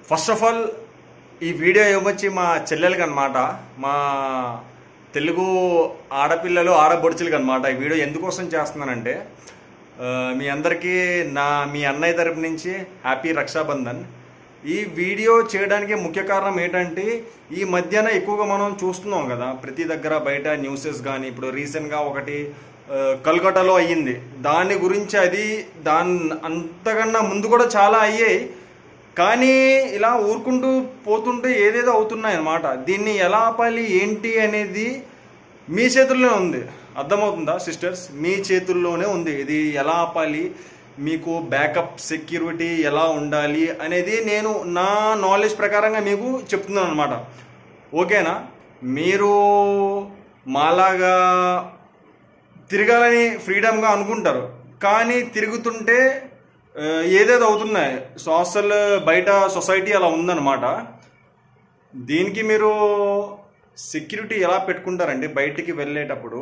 First of all ఈ video ఏమొచ్చి మా చెల్లెలకి అనమాట, మా తెలుగు ఆడపిల్లలు ఆడబొడుచులకి అనమాట. ఈ వీడియో ఎందుకోసం చేస్తున్నానంటే మీ అందరికీ మీ అన్నయ్య తరపు నుంచి హ్యాపీ రక్షాబంధన్. ఈ వీడియో చేయడానికి ముఖ్య కారణం ఏంటంటే ఈ మధ్యన ఎక్కువగా మనం చూస్తున్నాం కదా ప్రతి దగ్గర బయట న్యూసెస్ కానీ, ఇప్పుడు రీసెంట్గా ఒకటి కల్కటాలో అయ్యింది. దాని గురించి దాని అంతకన్నా ముందు కూడా చాలా అయ్యాయి. కానీ ఇలా ఊరుకుంటూ పోతుంటే ఏదేదో అవుతున్నాయి అన్నమాట. దీన్ని ఎలా ఆపాలి ఏంటి అనేది మీ చేతుల్లోనే ఉంది. అర్థమవుతుందా సిస్టర్స్? మీ చేతుల్లోనే ఉంది. ఇది ఎలా ఆపాలి, మీకు బ్యాకప్ సెక్యూరిటీ ఎలా ఉండాలి అనేది నేను నా నాలెడ్జ్ ప్రకారంగా మీకు చెప్తున్నాను అనమాట. ఓకేనా? మీరు మాలాగా తిరగాలని ఫ్రీడమ్గా అనుకుంటారు, కానీ తిరుగుతుంటే ఏదేదో అవుతున్నాయి. సోషల్ బయట సొసైటీ అలా ఉందన్నమాట. దీనికి మీరు సెక్యూరిటీ ఎలా పెట్టుకుంటారండి బయటికి వెళ్ళేటప్పుడు?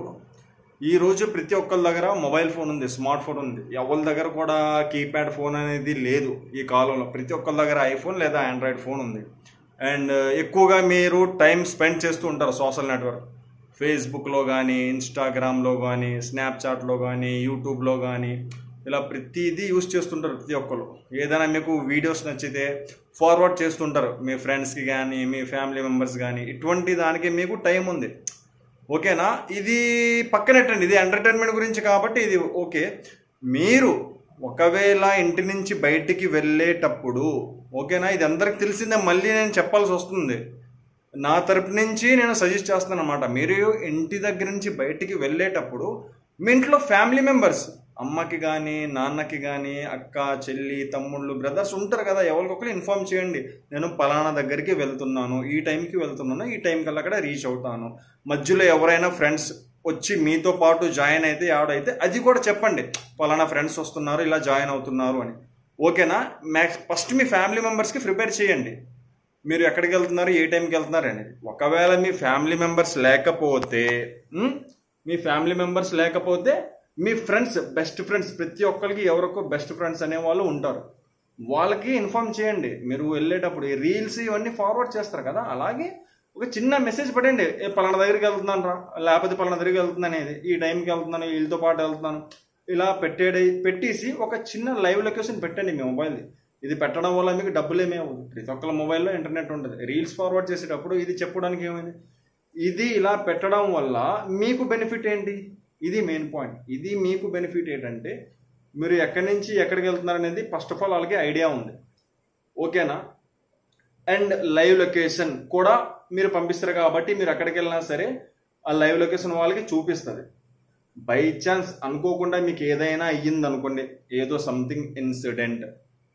ఈరోజు ప్రతి ఒక్కరి దగ్గర మొబైల్ ఫోన్ ఉంది, స్మార్ట్ ఫోన్ ఉంది. ఎవరి దగ్గర కూడా కీప్యాడ్ ఫోన్ అనేది లేదు. ఈ కాలంలో ప్రతి ఒక్కరి దగ్గర ఐఫోన్ లేదా ఆండ్రాయిడ్ ఫోన్ ఉంది. అండ్ ఎక్కువగా మీరు టైం స్పెండ్ చేస్తూ ఉంటారు సోషల్ నెట్వర్క్, ఫేస్బుక్లో కానీ, ఇన్స్టాగ్రామ్లో కానీ, స్నాప్చాట్లో కానీ, యూట్యూబ్లో కానీ, ఇలా ప్రతిదీ యూజ్ చేస్తుంటారు ప్రతి ఒక్కరు. ఏదైనా మీకు వీడియోస్ నచ్చితే ఫార్వర్డ్ చేస్తుంటారు మీ ఫ్రెండ్స్కి కానీ, మీ ఫ్యామిలీ మెంబర్స్ కానీ. ఇటువంటి దానికి మీకు టైం ఉంది. ఓకేనా? ఇది పక్కనెట్టండి, ఇది ఎంటర్టైన్మెంట్ గురించి కాబట్టి ఇది ఓకే. మీరు ఒకవేళ ఇంటి నుంచి బయటికి వెళ్ళేటప్పుడు, ఓకేనా, ఇది అందరికి తెలిసిందే, మళ్ళీ నేను చెప్పాల్సి వస్తుంది. నా తరపు నుంచి నేను సజెస్ట్ చేస్తాను అనమాట. మీరు ఇంటి దగ్గర నుంచి బయటికి వెళ్ళేటప్పుడు మీ ఇంట్లో ఫ్యామిలీ మెంబర్స్, అమ్మకి కానీ, నాన్నకి కానీ, అక్క, చెల్లి, తమ్ముళ్ళు, బ్రదర్స్ ఉంటారు కదా, ఎవరికొకరు ఇన్ఫార్మ్ చేయండి. నేను పలానా దగ్గరికి వెళ్తున్నాను, ఈ టైంకి వెళ్తున్నాను, ఈ టైం కల్లా అక్కడ రీచ్ అవుతాను. మధ్యలో ఎవరైనా ఫ్రెండ్స్ వచ్చి మీతో పాటు జాయిన్ అయితే ఆడైతే అది కూడా చెప్పండి, పలానా ఫ్రెండ్స్ వస్తున్నారు, ఇలా జాయిన్ అవుతున్నారు అని. ఓకేనా? ఫస్ట్ మీ ఫ్యామిలీ మెంబర్స్కి ప్రిపేర్ చేయండి మీరు ఎక్కడికి వెళ్తున్నారు, ఏ టైంకి వెళ్తున్నారు అనేది. ఒకవేళ మీ ఫ్యామిలీ మెంబర్స్ లేకపోతే మీ ఫ్రెండ్స్, బెస్ట్ ఫ్రెండ్స్, ప్రతి ఒక్కరికి ఎవరికో బెస్ట్ ఫ్రెండ్స్ అనేవాళ్ళు ఉంటారు, వాళ్ళకి ఇన్ఫార్మ్ చేయండి. మీరు వెళ్ళేటప్పుడు ఈ రీల్స్ ఇవన్నీ ఫార్వర్డ్ చేస్తారు కదా, అలాగే ఒక చిన్న మెసేజ్ పెట్టండి, పలానా దగ్గరికి వెళ్తున్నాను రా, లేకపోతే పలానా దగ్గరికి వెళ్తున్నాను అనేది, ఈ టైంకి వెళ్తున్నాను, వీళ్ళతో పాటు వెళ్తున్నాను, ఇలా పెట్టేసి ఒక చిన్న లైవ్ లొకేషన్ పెట్టండి మీ మొబైల్ది. ఇది పెట్టడం వల్ల మీకు డబ్బులు ఏమీ అవ్వదు. ప్రతి ఒక్కళ్ళ మొబైల్లో ఇంటర్నెట్ ఉంటుంది. రీల్స్ ఫార్వర్డ్ చేసేటప్పుడు ఇది చెప్పడానికి ఏమైంది? ఇది ఇలా పెట్టడం వల్ల మీకు బెనిఫిట్ ఏంటి? ఇది మెయిన్ పాయింట్. ఇది మీకు బెనిఫిట్ ఏంటంటే మీరు ఎక్కడి నుంచి ఎక్కడికి వెళ్తున్నారు అనేది ఫస్ట్ ఆఫ్ ఆల్ వాళ్ళకి ఐడియా ఉంది. ఓకేనా? అండ్ లైవ్ లొకేషన్ కూడా మీరు పంపిస్తారు కాబట్టి మీరు ఎక్కడికి వెళ్ళినా సరే ఆ లైవ్ లొకేషన్ వాళ్ళకి చూపిస్తుంది. బై ఛాన్స్ అనుకోకుండా మీకు ఏదైనా అయ్యింది అనుకోండి, ఏదో సంథింగ్ ఇన్సిడెంట్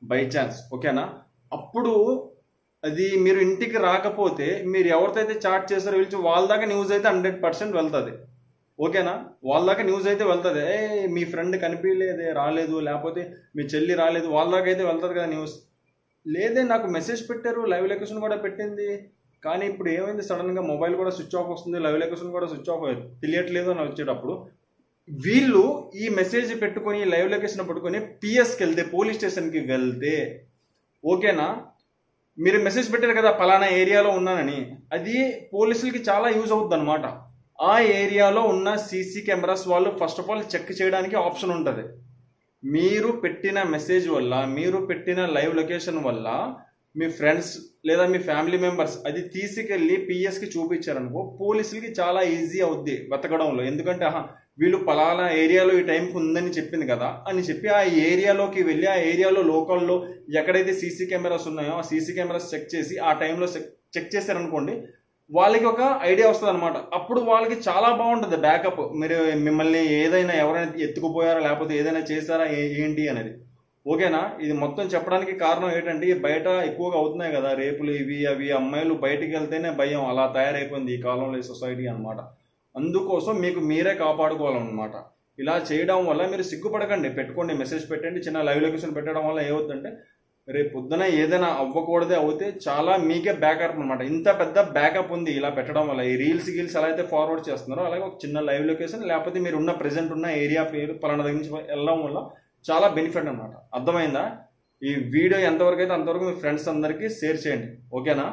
బై ఛాన్స్, ఓకేనా, అప్పుడు అది మీరు ఇంటికి రాకపోతే మీరు ఎవరితో అయితే చాట్ చేస్తారో పిలిచి వాళ్ళ దాకా న్యూస్ అయితే 100% వెళ్తుంది. ఓకేనా? వాళ్ళ దాకా న్యూస్ అయితే వెళ్తుంది. మీ ఫ్రెండ్ కనిపించలేదే, రాలేదు, లేకపోతే మీ చెల్లి రాలేదు, వాళ్ళ దాకా అయితే వెళ్తుంది కదా న్యూస్. లేదే నాకు మెసేజ్ పెట్టారు, లైవ్ లొకేషన్ కూడా పెట్టింది, కానీ ఇప్పుడు ఏమైంది, సడన్గా మొబైల్ కూడా స్విచ్ ఆఫ్ వస్తుంది, లైవ్ లొకేషన్ కూడా స్విచ్ ఆఫ్ తెలియట్లేదు అని వచ్చేటప్పుడు వీళ్ళు ఈ మెసేజ్ పెట్టుకొని లైవ్ లొకేషన్ పెట్టుకొని పిఎస్కి వెళ్తే, పోలీస్ స్టేషన్కి వెళ్తే, ఓకేనా, మీరు మెసేజ్ పెట్టారు కదా పలానా ఏరియాలో ఉన్నానని, అది పోలీసులకి చాలా యూజ్ అవుతుంది అనమాట. ఆ ఏరియాలో ఉన్న సీసీ కెమెరాస్ వాళ్ళు ఫస్ట్ ఆఫ్ ఆల్ చెక్ చేయడానికి ఆప్షన్ ఉంటుంది. మీరు పెట్టిన మెసేజ్ వల్ల, మీరు పెట్టిన లైవ్ లొకేషన్ వల్ల మీ ఫ్రెండ్స్ లేదా మీ ఫ్యామిలీ మెంబర్స్ అది తీసుకెళ్ళి పిఎస్కి చూపించారనుకో, పోలీసులకి చాలా ఈజీ అవుద్ది వెతకడంలో. ఎందుకంటే వీళ్ళు పలానా ఏరియాలో ఈ టైంకి ఉందని చెప్పింది కదా అని చెప్పి ఆ ఏరియాలోకి వెళ్ళి ఆ ఏరియాలో లోకల్లో ఎక్కడైతే సీసీ కెమెరాస్ ఉన్నాయో ఆ సీసీ కెమెరాస్ చెక్ చేసి ఆ టైంలో చెక్ చేశారనుకోండి, వాళ్ళకి ఒక ఐడియా వస్తుంది అనమాట. అప్పుడు వాళ్ళకి చాలా బాగుంటుంది బ్యాకప్. మీరు మిమ్మల్ని ఏదైనా ఎవరైనా ఎత్తుకుపోయారా లేకపోతే ఏదైనా చేశారా ఏంటి అనేది. ఓకేనా? ఇది మొత్తం చెప్పడానికి కారణం ఏంటంటే బయట ఎక్కువగా అవుతున్నాయి కదా రేపులు, ఇవి అవి. అమ్మాయిలు బయటికి వెళ్తేనే భయం, అలా తయారైపోయింది ఈ కాలంలో ఈ సొసైటీ అనమాట. అందుకోసం మీకు మీరే కాపాడుకోవాలన్నమాట. ఇలా చేయడం వల్ల మీరు సిగ్గుపడకండి, పెట్టుకోండి, మెసేజ్ పెట్టండి. చిన్న లైవ్ లొకేషన్ పెట్టడం వల్ల ఏమవుతుందంటే రేపు పొద్దున ఏదైనా అవ్వకూడదే అవుతే చాలా మీకే బ్యాకప్ అనమాట. ఇంత పెద్ద బ్యాకప్ ఉంది ఇలా పెట్టడం వల్ల. ఈ రీల్స్ ఎలా అయితే ఫార్వర్డ్ చేస్తున్నారో అలాగే ఒక చిన్న లైవ్ లొకేషన్ లేకపోతే మీరు ఉన్న ప్రెసెంట్ ఉన్న ఏరియా పేరు పలానా దగ్గర నుంచి వెళ్ళడం వల్ల చాలా బెనిఫిట్ అనమాట. అర్థమైందా? ఈ వీడియో ఎంతవరకు అయితే అంతవరకు మీ ఫ్రెండ్స్ అందరికీ షేర్ చేయండి. ఓకేనా?